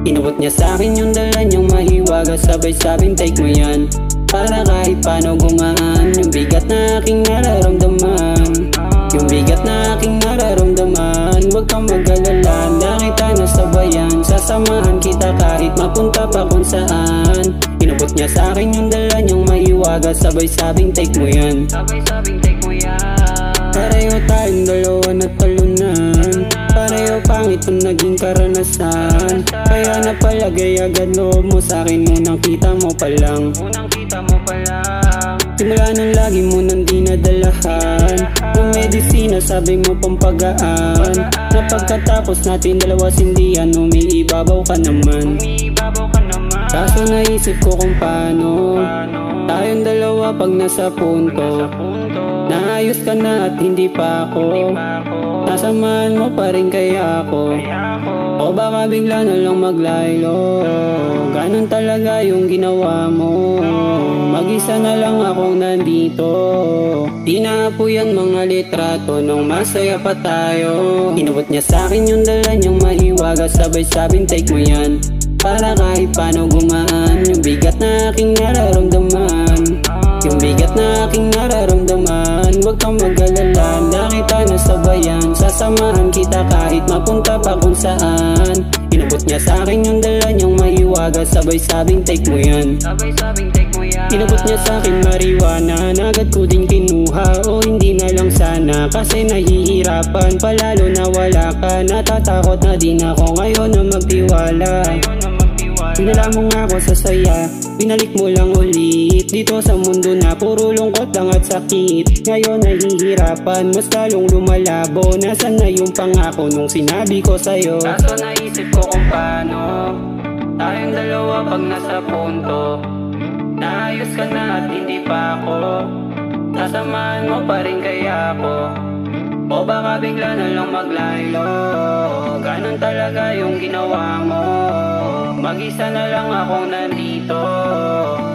Inabot niya sa'kin yung dala niyang mahiwaga, sabay sabing take mo yan, para kahit paano gumaan yung bigat na aking nararamdaman. Yung bigat na aking nararamdaman, huwag kang mag-alala, dahil kita na sabayan. Sasamahan kita kahit mapunta pa kung saan. Inabot niya sa'kin yung dala niyang mahiwaga, sabay sabing take mo yan, sabay sabing take mo yan. Pareho tayong dalawa na talunan, pareho pangit ang naging karanasan. Kaya napalagay agad loob mo sa'kin unang kita mo pa lang, unang kita mo pa lang. Simula nang lagi mo nang dinadalahan ng medisina, sabi mo pampagaan, na pagkatapos natin dalawa sindihan, umiibabaw ka naman. Kaso naisip ko kung paano tayong dalawa pag nasa punto, naayos ka na at hindi pa ako, nasamahan mo pa rin kaya ako. O baka bigla na lang maglaylo, ganun talaga yung ginawa mo. Mag-isa na lang akong nandito, di na po yan mga litrato nung masaya pa tayo. Inabot niya sa'kin yung dala niyang mahiwaga, sabay sabing take mo yan, para kahit paano gumaan yung bigat na aking nararamdaman. Yung bigat na aking nararamdaman, huwag kang mag-alala, dahil kita na sabayan. Sasamahan kita kahit mapunta pa kung saan. Inabot niya sa'kin yung dala niyang mahiwaga, sabay sabing take mo yan, sabay sabing take mo yan. Inabot niya sa'kin marijuana, agad ko din kinuha. O hindi na lang sana, kasi nahihirapan, palalo na wala ka. Natatakot na din ako ngayon na magtiwala. Pinala mo nga ako sa saya, binalik mo lang ulit dito sa mundo na puro lungkot lang at sakit. Ngayon nahihirapan, mas lalong lumalabo. Nasaan na yung pangako nung sinabi ko sa'yo? Kaso naisip ko kung paano tayong dalawa pag nasa punto, naayos ka na at hindi pa ako, nasamahan mo pa rin kaya ako. O baka bigla na lang maglaylo, ganun talaga yung ginawa mo. Mag-isa na lang akong nandito,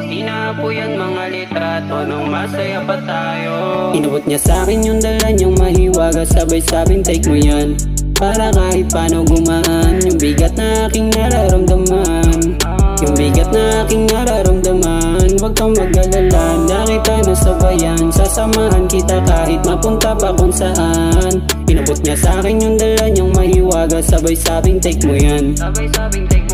di na po yan mga litrato nung masaya pa tayo. Inabot niya sa'kin yung dala niyang mahiwaga, sabay sabing take mo yan, para kahit paano gumaan yung bigat na aking nararamdaman. Yung bigat na aking nararamdaman, huwag kang mag-alala, dahil kita na sabayan. Sasamahan kita kahit mapunta pa kung saan. Inabot niya sa'kin yung dala niyang mahiwaga, sabay sabing take mo yan, sabay sabing take